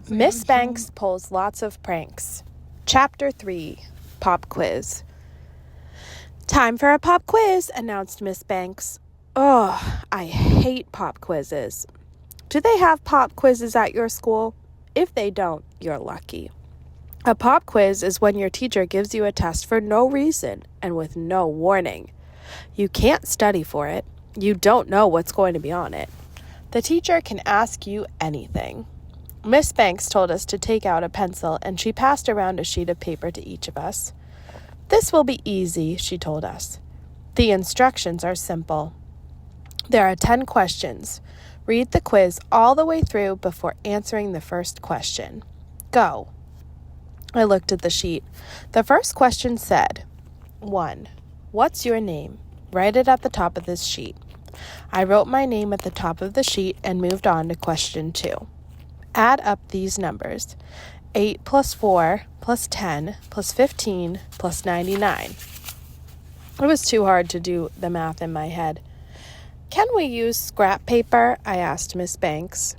Miss Banks pulls lots of pranks. Chapter 3, Pop Quiz. Time for a pop quiz, announced Miss Banks. Oh, I hate pop quizzes. Do they have pop quizzes at your school? If they don't, you're lucky. A pop quiz is when your teacher gives you a test for no reason and with no warning. You can't study for it. You don't know what's going to be on it. The teacher can ask you anything. Miss Banks told us to take out a pencil, and she passed around a sheet of paper to each of us. This will be easy, she told us. The instructions are simple. There are 10 questions. Read the quiz all the way through before answering the first question. Go. I looked at the sheet. The first question said, 1. What's your name? Write it at the top of this sheet. I wrote my name at the top of the sheet and moved on to question 2. Add up these numbers. 8 plus 4 plus 10 plus 15 plus 99. It was too hard to do the math in my head. Can we use scrap paper? I asked Miss Banks.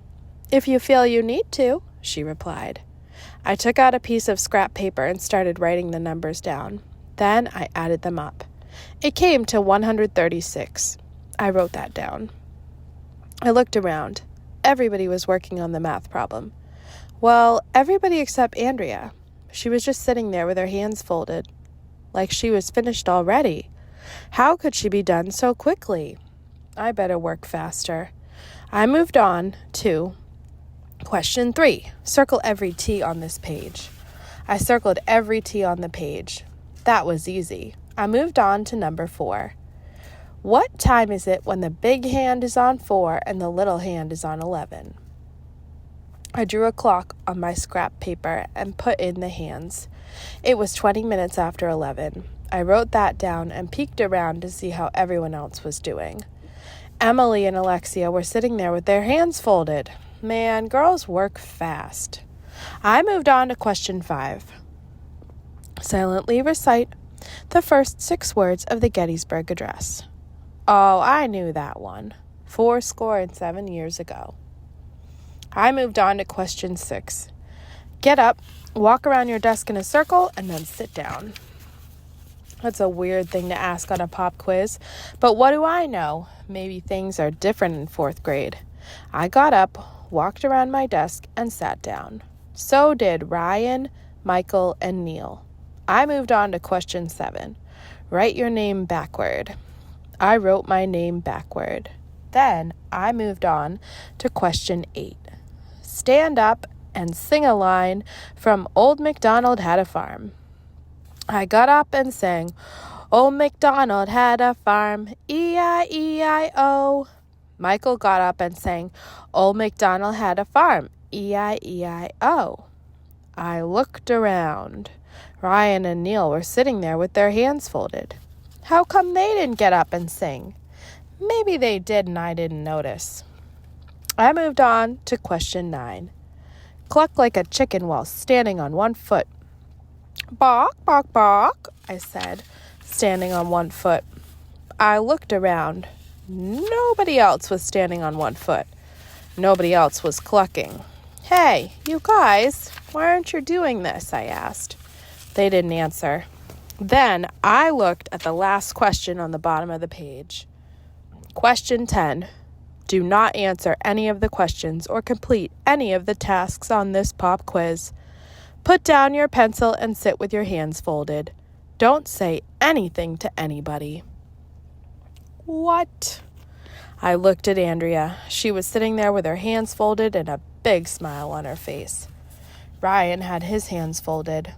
If you feel you need to, she replied. I took out a piece of scrap paper and started writing the numbers down. Then I added them up. It came to 136. I wrote that down. I looked around. Everybody was working on the math problem. Well, everybody except Andrea. She was just sitting there with her hands folded, like she was finished already. How could she be done so quickly? I better work faster. I moved on to question 3. Circle every T on this page. I circled every T on the page. That was easy. I moved on to number 4. What time is it when the big hand is on 4 and the little hand is on 11? I drew a clock on my scrap paper and put in the hands. It was 20 minutes after 11. I wrote that down and peeked around to see how everyone else was doing. Emily and Alexia were sitting there with their hands folded. Man, girls work fast. I moved on to question 5. Silently recite the first 6 words of the Gettysburg Address. Oh, I knew that one. 77 years ago. I moved on to question 6. Get up, walk around your desk in a circle, and then sit down. That's a weird thing to ask on a pop quiz, but what do I know? Maybe things are different in 4th grade. I got up, walked around my desk, and sat down. So did Ryan, Michael, and Neil. I moved on to question 7. Write your name backward. I wrote my name backward. Then I moved on to question 8. Stand up and sing a line from Old MacDonald Had a Farm. I got up and sang, Old MacDonald had a farm, E-I-E-I-O. Michael got up and sang, Old MacDonald had a farm, E-I-E-I-O. I looked around. Ryan and Neil were sitting there with their hands folded. How come they didn't get up and sing? Maybe they did and I didn't notice. I moved on to question 9. Cluck like a chicken while standing on one foot. Bawk, bawk, bawk, I said, standing on one foot. I looked around. Nobody else was standing on one foot. Nobody else was clucking. Hey, you guys, why aren't you doing this? I asked. They didn't answer. Then I looked at the last question on the bottom of the page. Question 10. Do not answer any of the questions or complete any of the tasks on this pop quiz. Put down your pencil and sit with your hands folded. Don't say anything to anybody. What? I looked at Andrea. She was sitting there with her hands folded and a big smile on her face. Ryan had his hands folded.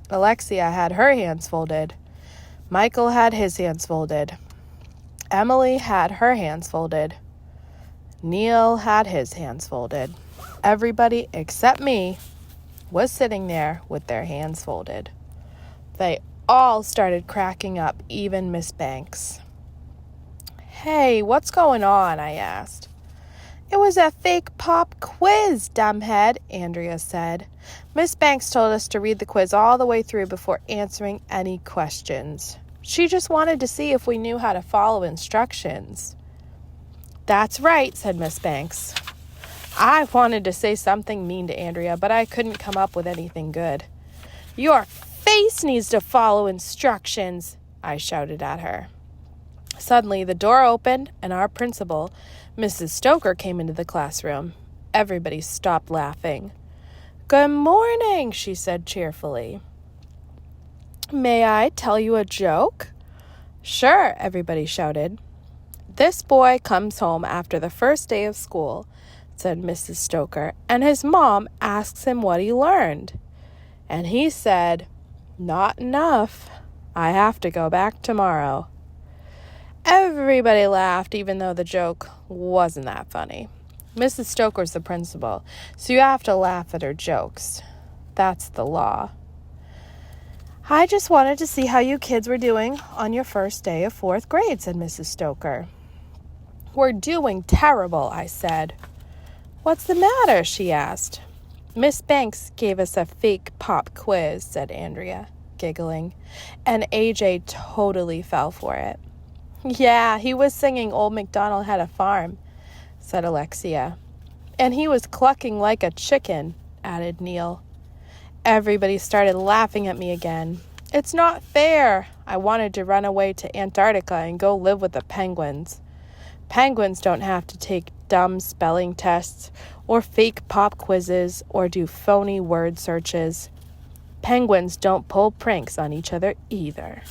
Alexia had her hands folded. Michael had his hands folded. Emily had her hands folded. Neil had his hands folded. Everybody except me was sitting there with their hands folded. They all started cracking up, even Miss Banks. Hey, what's going on? I asked. It was a fake pop quiz, dumbhead, Andrea said. Miss Banks told us to read the quiz all the way through before answering any questions. She just wanted to see if we knew how to follow instructions. That's right, said Miss Banks. I wanted to say something mean to Andrea, but I couldn't come up with anything good. Your face needs to follow instructions, I shouted at her. Suddenly, the door opened, and our principal, Mrs. Stoker, came into the classroom. Everybody stopped laughing. Good morning, she said cheerfully. May I tell you a joke? Sure, everybody shouted. This boy comes home after the first day of school, said Mrs. Stoker, and his mom asks him what he learned. And he said, not enough. I have to go back tomorrow. Everybody laughed, even though the joke wasn't that funny. Mrs. Stoker's the principal, so you have to laugh at her jokes. That's the law. I just wanted to see how you kids were doing on your first day of 4th grade, said Mrs. Stoker. We're doing terrible, I said. What's the matter? She asked. Miss Banks gave us a fake pop quiz, said Andrea, giggling, and AJ totally fell for it. Yeah, he was singing Old MacDonald Had a Farm, said Alexia. And he was clucking like a chicken, added Neil. Everybody started laughing at me again. It's not fair. I wanted to run away to Antarctica and go live with the penguins. Penguins don't have to take dumb spelling tests or fake pop quizzes or do phony word searches. Penguins don't pull pranks on each other either.